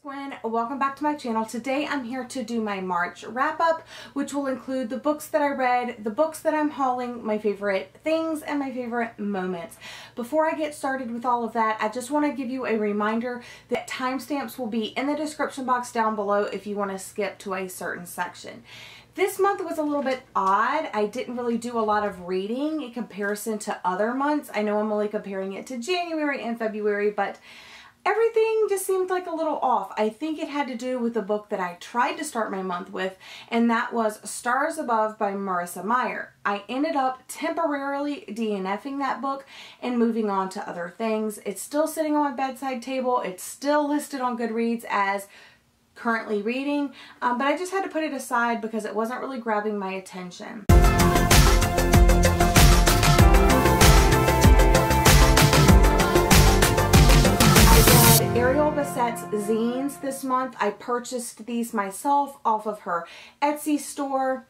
Gwen, welcome back to my channel. Today I'm here to do my March wrap-up, which will include the books that I read, the books that I'm hauling, my favorite things, and my favorite moments. Before I get started with all of that, I just want to give you a reminder that timestamps will be in the description box down below if you want to skip to a certain section. This month was a little bit odd. I didn't really do a lot of reading in comparison to other months. I know I'm only comparing it to January and February, but everything just seemed like a little off. I think it had to do with the book that I tried to start my month with, and that was Stars Above by Marissa Meyer. I ended up temporarily DNFing that book and moving on to other things. It's still sitting on my bedside table. It's still listed on Goodreads as currently reading, but I just had to put it aside because it wasn't really grabbing my attention. Ariel Bassette's zines this month. I purchased these myself off of her Etsy store.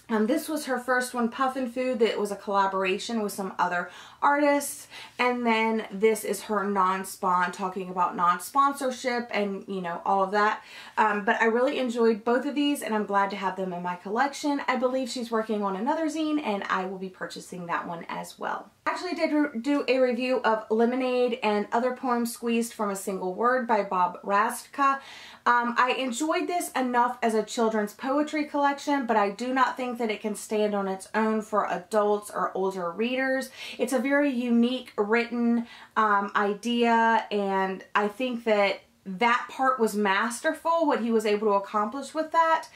This was her first one, Puffin Food, that was a collaboration with some other artists. And then this is her non-spawn, talking about non-sponsorship and, you know, all of that. But I really enjoyed both of these and I'm glad to have them in my collection. I believe she's working on another zine and I will be purchasing that one as well. I actually did do a review of Lemonade and Other Poems Squeezed from a Single Word by Bob Rastka. I enjoyed this enough as a children's poetry collection, but I do not think that it can stand on its own for adults or older readers. It's a very unique written idea, and I think that that part was masterful, what he was able to accomplish with that.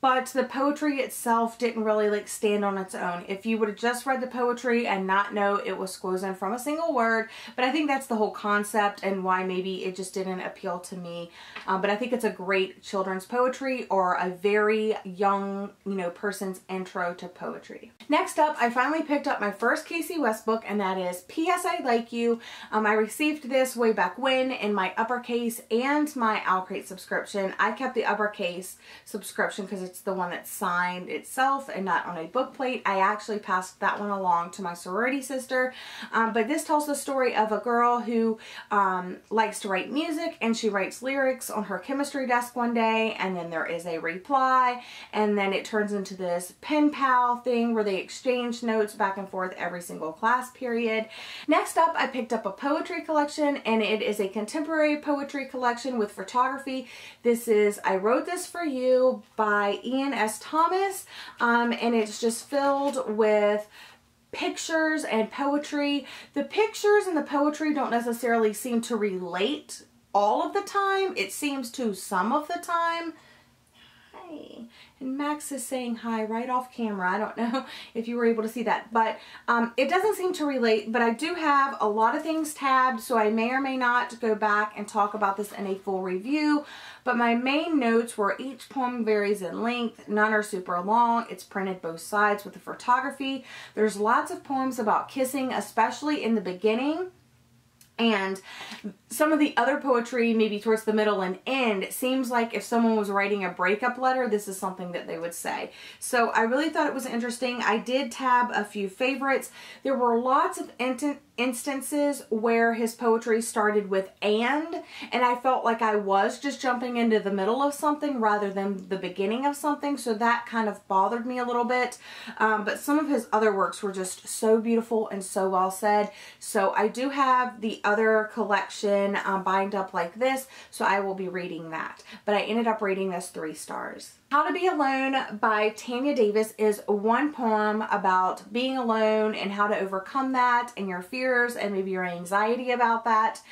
But the poetry itself didn't really stand on its own. If you would have just read the poetry and not know it was squozen from a single word, but I think that's the whole concept and why maybe it just didn't appeal to me. But I think it's a great children's poetry or a very young, person's intro to poetry. Next up, I finally picked up my first Casey West book, and that is P.S. I Like You. I received this way back when in my uppercase and my Owlcrate subscription. I kept the uppercase subscription because it's the one that's signed itself and not on a book plate. I actually passed that one along to my sorority sister. But this tells the story of a girl who likes to write music, and she writes lyrics on her chemistry desk one day, and then there is a reply, and then it turns into this pen pal thing where they exchange notes back and forth every single class period. Next up, I picked up a poetry collection, and it is a contemporary poetry collection with photography. This is I Wrote This For You by Ian S. Thomas, and it's just filled with pictures and poetry. The pictures and the poetry don't necessarily seem to relate all of the time. It seems to some of the time. Hi. And Max is saying hi right off camera. I don't know if you were able to see that, but it doesn't seem to relate, but I do have a lot of things tabbed, so I may or may not go back and talk about this in a full review. But my main notes were each poem varies in length, none are super long, it's printed both sides with the photography. There's lots of poems about kissing, especially in the beginning. And some of the other poetry, maybe towards the middle and end, seems like if someone was writing a breakup letter, this is something that they would say. So I really thought it was interesting. I did tab a few favorites. There were lots of instances where his poetry started with and I felt like I was just jumping into the middle of something rather than the beginning of something, so that kind of bothered me a little bit. But some of his other works were just so beautiful and so well said. So I do have the other collection bind up like this, so I will be reading that. But I ended up rating this 3 stars. How to Be Alone by Tanya Davis is one poem about being alone and how to overcome that and your fears and maybe your anxiety about that.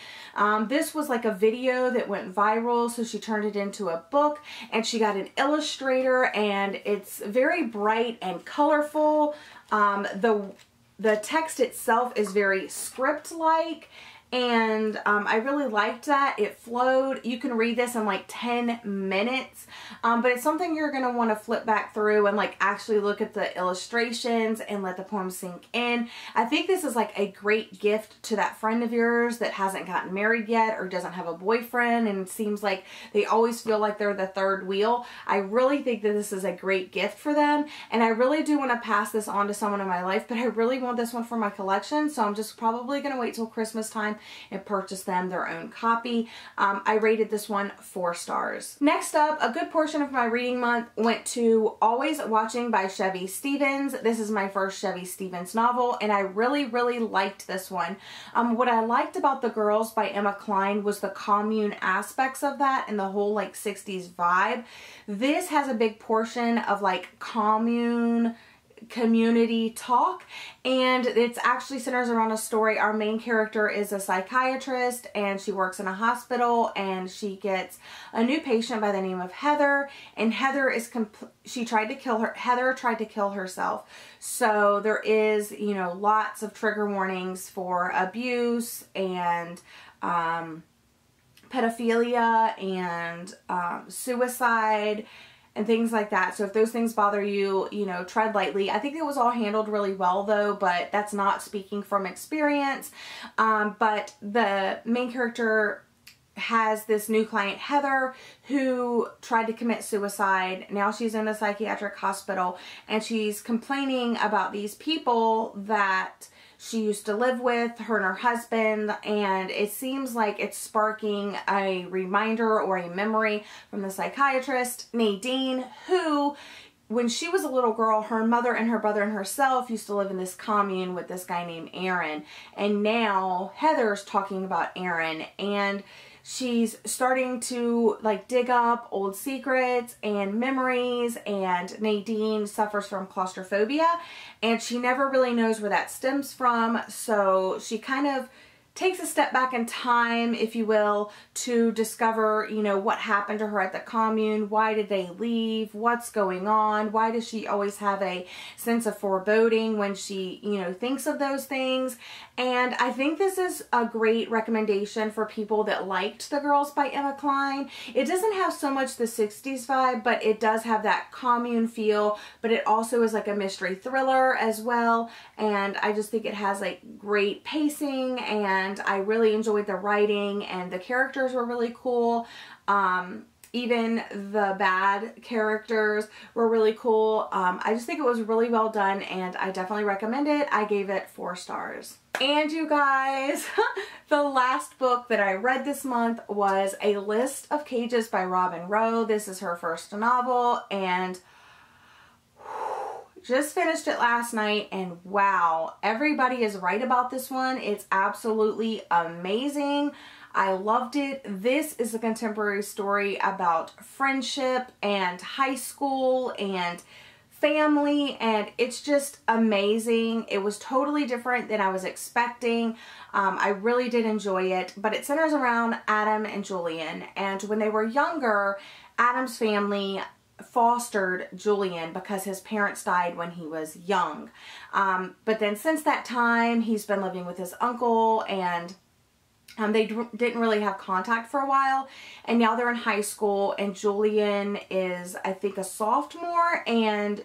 This was like a video that went viral, so she turned it into a book, and she got an illustrator, and it's very bright and colorful. The text itself is very script-like, and I really liked that. It flowed. You can read this in like 10 minutes, but it's something you're going to want to flip back through and like actually look at the illustrations and let the poem sink in. I think this is like a great gift to that friend of yours that hasn't gotten married yet or doesn't have a boyfriend and seems like they always feel like they're the third wheel. I really think that this is a great gift for them, and I really do want to pass this on to someone in my life, but I really want this one for my collection, so I'm just probably going to wait till Christmas time and purchase them their own copy. I rated this one 4 stars. Next up, a good portion of my reading month went to Always Watching by Chevy Stevens. This is my first Chevy Stevens novel, and I really, really liked this one. What I liked about The Girls by Emma Cline was the commune aspects of that and the whole like 60s vibe. This has a big portion of like commune community talk, and it's actually centers around a story. Our main character is a psychiatrist, and she works in a hospital, and she gets a new patient by the name of Heather, and Heather tried to kill herself. So there is, you know, lots of trigger warnings for abuse and pedophilia and suicide and things like that. So if those things bother you, you know, tread lightly. I think it was all handled really well though, but that's not speaking from experience. But the main character has this new client, Heather, who tried to commit suicide. Now she's in a psychiatric hospital, and she's complaining about these people that she used to live with, her and her husband, and it seems like it's sparking a reminder or a memory from the psychiatrist, Nadine, who, when she was a little girl, her mother and her brother and herself used to live in this commune with this guy named Aaron. And now Heather's talking about Aaron, and she's starting to like dig up old secrets and memories, and Nadine suffers from claustrophobia, and she never really knows where that stems from. So she kind of takes a step back in time, if you will, to discover, you know, what happened to her at the commune. Why did they leave? What's going on? Why does she always have a sense of foreboding when she, you know, thinks of those things? And I think this is a great recommendation for people that liked The Girls by Emma Cline. It doesn't have so much the 60s vibe, but it does have that commune feel, but it also is like a mystery thriller as well. And I just think it has like great pacing, and I really enjoyed the writing, and the characters were really cool. Even the bad characters were really cool. I just think it was really well done, and I definitely recommend it. I gave it 4 stars. And you guys, the last book that I read this month was A List of Cages by Robin Rowe. This is her first novel, and just finished it last night, and wow, everybody is right about this one. It's absolutely amazing. I loved it. This is a contemporary story about friendship and high school and family, and it's just amazing. It was totally different than I was expecting. I really did enjoy it, but it centers around Adam and Julian, and when they were younger, Adam's family fostered Julian because his parents died when he was young. But then since that time, he's been living with his uncle, and they didn't really have contact for a while, and now they're in high school, and Julian is, I think, a sophomore, and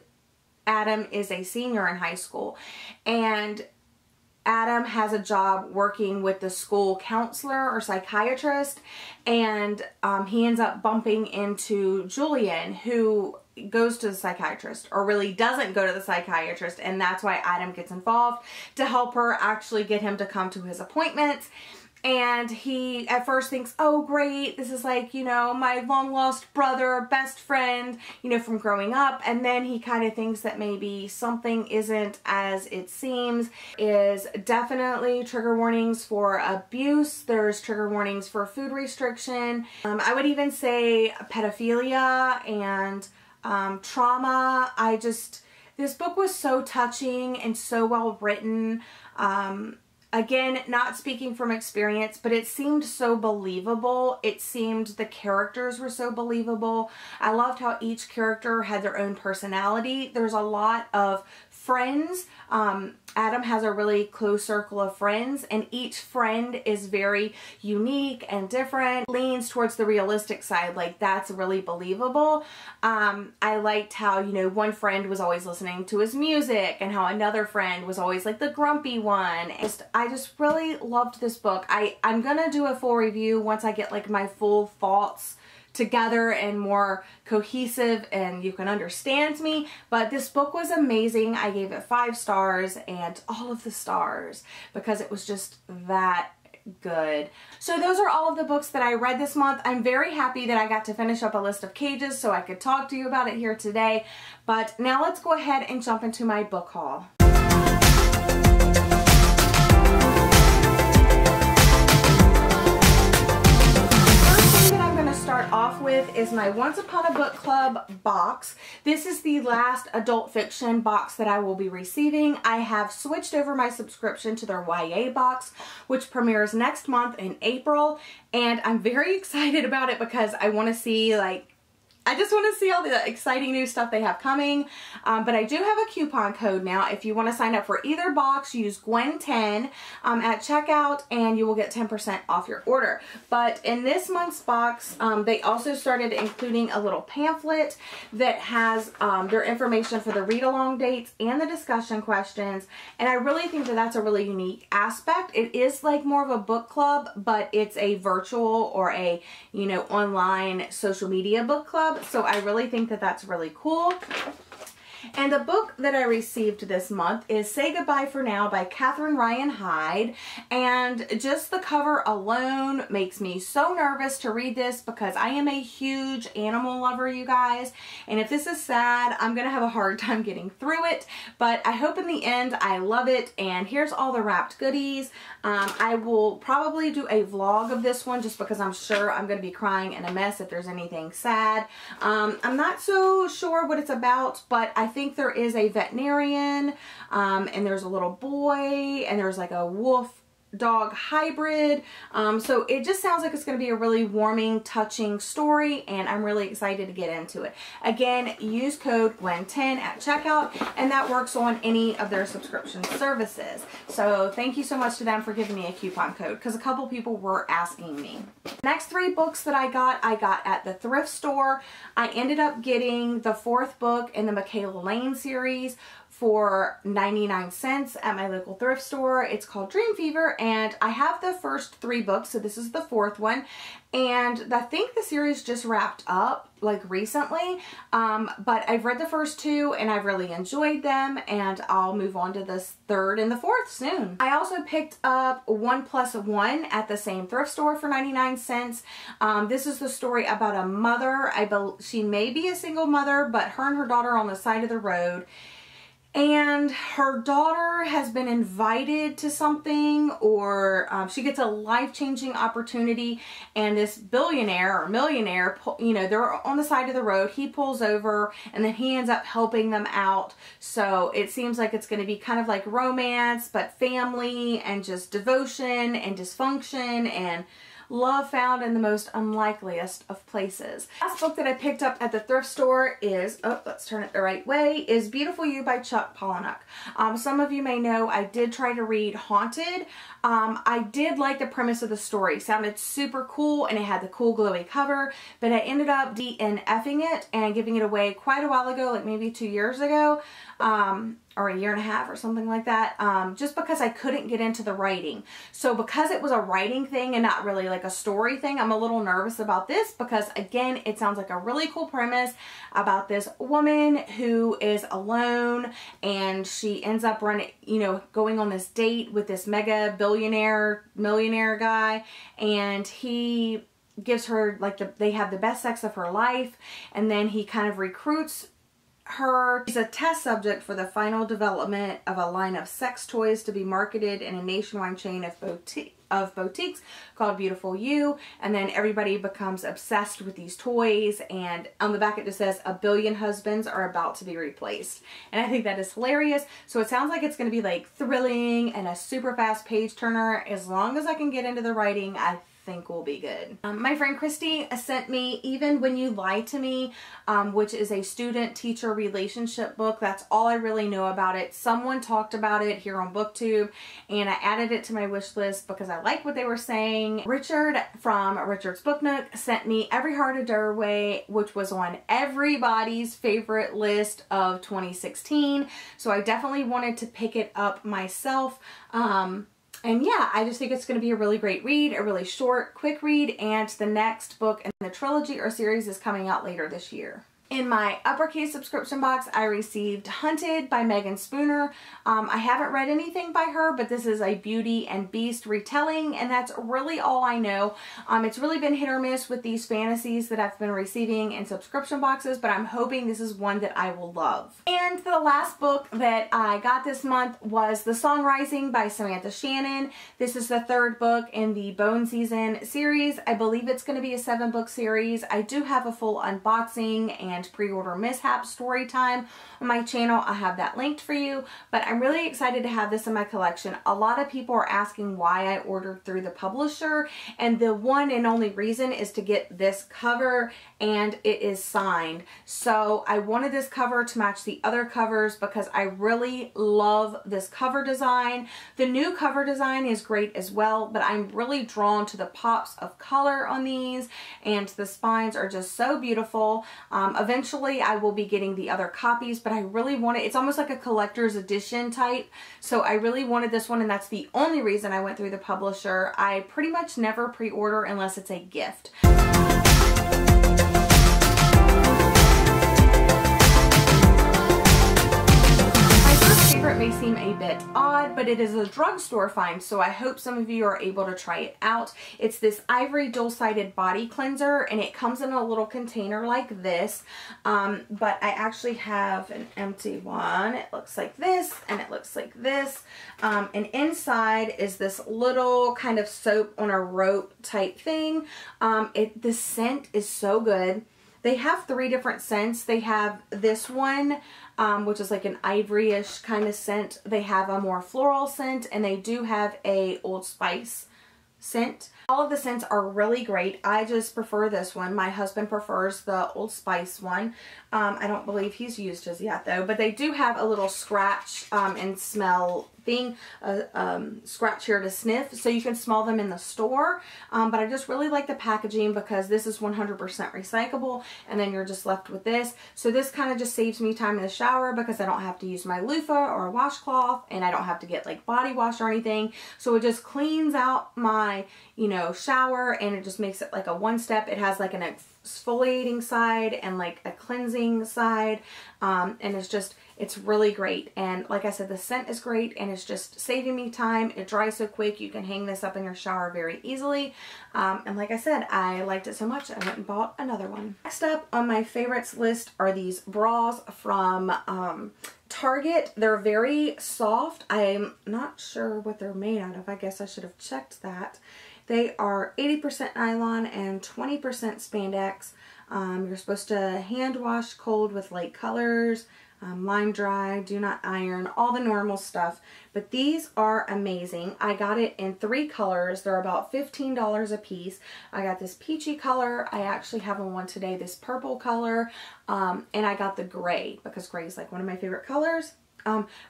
Adam is a senior in high school. And Adam has a job working with the school counselor or psychiatrist, and he ends up bumping into Julian, who goes to the psychiatrist, or really doesn't go to the psychiatrist, and that's why Adam gets involved to help her actually get him to come to his appointments. And he at first thinks, oh great, this is like, you know, my long lost brother, best friend, you know, from growing up. And then he kind of thinks that maybe something isn't as it seems. Is definitely trigger warnings for abuse. There's trigger warnings for food restriction. I would even say pedophilia and trauma. This book was so touching and so well written. Again, not speaking from experience, but it seemed so believable. It seemed the characters were so believable. I loved how each character had their own personality. There's a lot of friends. Adam has a really close circle of friends, and each friend is very unique and different. Leans towards the realistic side, like that's really believable. I liked how, you know, one friend was always listening to his music, and how another friend was always like the grumpy one. I just really loved this book. I'm gonna do a full review once I get like my full thoughts together and more cohesive and you can understand me. But this book was amazing. I gave it 5 stars, and all of the stars, because it was just that good. So those are all of the books that I read this month. I'm very happy that I got to finish up a list of cages so I could talk to you about it here today. But now let's go ahead and jump into my book haul. Start off with is my Once Upon a Book Club box. This is the last adult fiction box that I will be receiving. I have switched over my subscription to their YA box, which premieres next month in April, and I'm very excited about it because I want to see, I just want to see all the exciting new stuff they have coming. But I do have a coupon code now. If you want to sign up for either box, use Gwen10 at checkout and you will get 10% off your order. But in this month's box, they also started including a little pamphlet that has their information for the read-along dates and the discussion questions. And I really think that that's a really unique aspect. It is like more of a book club, but it's a virtual or a, online social media book club. So I really think that that's really cool. And the book that I received this month is Say Goodbye for Now by Catherine Ryan Hyde. And just the cover alone makes me so nervous to read this because I am a huge animal lover, you guys. And if this is sad, I'm going to have a hard time getting through it. But I hope in the end I love it. And here's all the wrapped goodies. I will probably do a vlog of this one just because I'm sure I'm going to be crying in a mess if there's anything sad. I'm not so sure what it's about, but I think there is a veterinarian and there's a little boy and there's like a wolf dog hybrid. So it just sounds like it's going to be a really warming, touching story, and I'm really excited to get into it. Again, use code Gwen10 at checkout, and that works on any of their subscription services. So thank you so much to them for giving me a coupon code because a couple people were asking me. Next 3 books that I got at the thrift store. I ended up getting the 4th book in the Michaela Lane series for 99 cents at my local thrift store. It's called Dream Fever, and I have the first 3 books, so this is the 4th one, and I think the series just wrapped up recently, but I've read the first 2 and I've really enjoyed them, and I'll move on to this 3rd and the 4th soon. I also picked up 1+1 at the same thrift store for 99 cents. This is the story about a mother. She may be a single mother, but her and her daughter are on the side of the road. And her daughter has been invited to something, or she gets a life-changing opportunity, and this billionaire or millionaire, they're on the side of the road. He pulls over, and then he ends up helping them out. So it seems like it's going to be kind of like romance, but family, and just devotion, and dysfunction, and love found in the most unlikeliest of places. Last book that I picked up at the thrift store is, let's turn it the right way, is Beautiful You by Chuck Palahniuk. Some of you may know I did try to read Haunted. I did like the premise of the story. It sounded super cool and it had the cool glowy cover, but I ended up DNFing it and giving it away quite a while ago, like maybe 2 years ago. Or a year and a half or something like that, just because I couldn't get into the writing. So because it was a writing thing and not really like a story thing, I'm a little nervous about this because, again, it sounds like a really cool premise about this woman who is alone, and she ends up going on this date with this mega millionaire guy, and he gives her they have the best sex of her life, and then he kind of recruits her. She's a test subject for the final development of a line of sex toys to be marketed in a nationwide chain of boutiques called Beautiful You, and then everybody becomes obsessed with these toys, and on the back it just says 1 billion husbands are about to be replaced. And I think that is hilarious. So it sounds like it's going to be thrilling and a super fast page turner. As long as I can get into the writing, I think will be good. My friend Christy sent me Even When You Lie to Me, which is a student-teacher relationship book. That's all I really know about it. Someone talked about it here on BookTube, and I added it to my wish list because I like what they were saying. Richard from Richard's Book Nook sent me Every Heart a Doorway, which was on everybody's favorite list of 2016. So I definitely wanted to pick it up myself. And yeah, I just think it's going to be a really great read, a really short, quick read, and the next book in the trilogy or series is coming out later this year. In my uppercase subscription box, I received Hunted by Megan Spooner. I haven't read anything by her, but this is a Beauty and Beast retelling, and that's really all I know. It's really been hit or miss with these fantasies that I've been receiving in subscription boxes, but I'm hoping this is one that I will love. And the last book that I got this month was The Song Rising by Samantha Shannon. This is the third book in the Bone Season series. I believe it's going to be a 7-book series. I do have a full unboxing and pre-order mishap story time on my channel. I have that linked for you, but I'm really excited to have this in my collection. A lot of people are asking why I ordered through the publisher, and the one and only reason is to get this cover, and it is signed. So I wanted this cover to match the other covers because I really love this cover design. The new cover design is great as well, but I'm really drawn to the pops of color on these, and the spines are just so beautiful. Eventually I will be getting the other copies, but I really want it. It's almost like a collector's edition type, so I really wanted this one, and that's the only reason I went through the publisher. I pretty much never pre-order unless it's a gift. May seem a bit odd, but it is a drugstore find, so I hope some of you are able to try it out. It's this Ivory Dual-Sided Body Cleanser, and it comes in a little container like this, but I actually have an empty one. It looks like this, and it looks like this, and inside is this little kind of soap on a rope type thing. The scent is so good. They have 3 different scents. They have this one, which is like an ivory-ish kind of scent. They have a more floral scent, and they do have a Old Spice scent. All of the scents are really great. I just prefer this one. My husband prefers the Old Spice one. I don't believe he's used his yet though, but they do have a little scratch and smell thing, scratch here to sniff, so you can smell them in the store. But I just really like the packaging because this is 100% recyclable, and then you're just left with this. So this kind of just saves me time in the shower because I don't have to use my loofah or a washcloth, and I don't have to get like body wash or anything. So it just cleans out my, you know, shower, and it just makes it like a one-step. It has like an exfoliating side and like a cleansing side, and it's really great. And like I said, the scent is great, and it's just saving me time. It dries so quick. You can hang this up in your shower very easily, and like I said, I liked it so much I went and bought another one. Next up on my favorites list are these bras from Target. They're very soft. I'm not sure what they're made out of. I guess I should have checked that. They are 80% nylon and 20% spandex. You're supposed to hand wash cold with light colors, line dry, do not iron, all the normal stuff. But these are amazing. I got it in 3 colors. They're about $15 a piece. I got this peachy color. I actually have on one today, this purple color. And I got the gray because gray is like one of my favorite colors.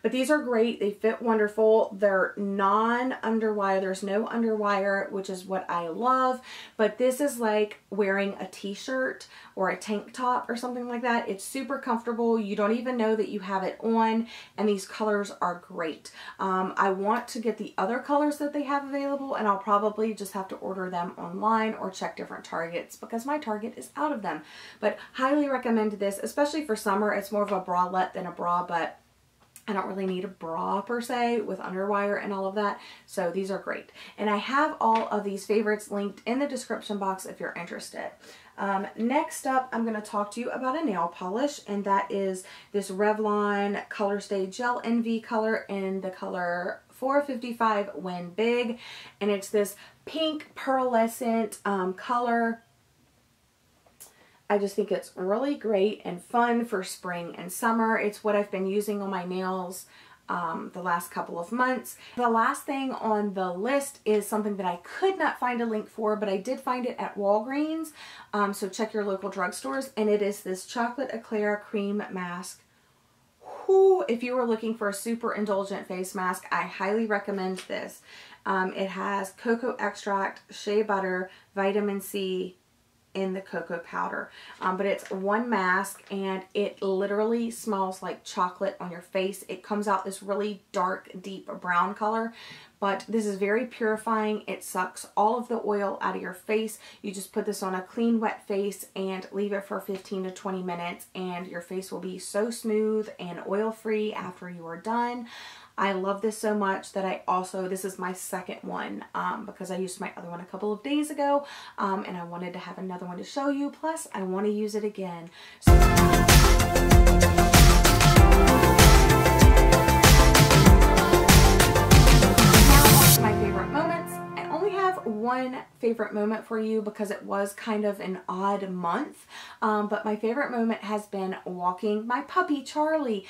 But these are great. They fit wonderful. They're non-underwire. There's no underwire, which is what I love. But this is like wearing a t-shirt or a tank top or something like that. It's super comfortable. You don't even know that you have it on, and these colors are great. I want to get the other colors that they have available, and I'll probably just have to order them online or check different Targets because my Target is out of them. But highly recommend this, especially for summer. It's more of a bralette than a bra, but I don't really need a bra per se with underwire and all of that. So these are great. And I have all of these favorites linked in the description box if you're interested. Next up, I'm going to talk to you about a nail polish, and that is this Revlon Color Stay Gel NV color in the color 455 Win Big. And it's this pink pearlescent color. I just think it's really great and fun for spring and summer. It's what I've been using on my nails the last couple of months. The last thing on the list is something that I could not find a link for, but I did find it at Walgreens. So check your local drugstores. And it is this Chocolate Eclair Cream Mask. Whew, if you were looking for a super indulgent face mask, I highly recommend this. It has cocoa extract, shea butter, vitamin C, in the cocoa powder. But it's one mask and it literally smells like chocolate on your face. It comes out this really dark, deep brown color. But this is very purifying. It sucks all of the oil out of your face. You just put this on a clean, wet face and leave it for 15 to 20 minutes and your face will be so smooth and oil-free after you are done. I love this so much that this is my second one because I used my other one a couple of days ago and I wanted to have another one to show you. Plus, I want to use it again. One favorite moment for you because it was kind of an odd month, but my favorite moment has been walking my puppy Charlie.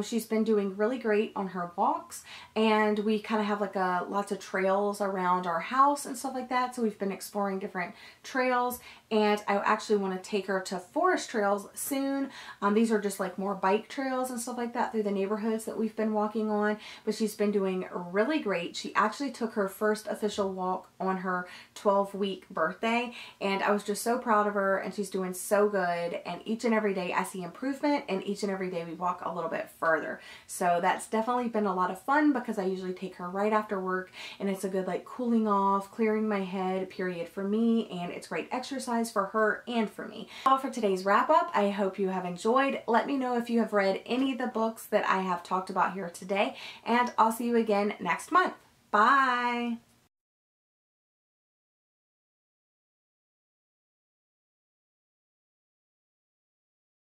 She's been doing really great on her walks and we kind of have like lots of trails around our house and stuff like that, so we've been exploring different trails and I actually want to take her to forest trails soon. These are just like more bike trails and stuff like that through the neighborhoods that we've been walking on, but she's been doing really great. She actually took her first official walk on her 12-week birthday and I was just so proud of her and she's doing so good, and each and every day I see improvement and each and every day we walk a little bit further. So that's definitely been a lot of fun because I usually take her right after work and it's a good like cooling off, clearing my head period for me, and it's great exercise for her and for me. All for today's wrap up. I hope you have enjoyed. Let me know if you have read any of the books that I have talked about here today, and I'll see you again next month. Bye!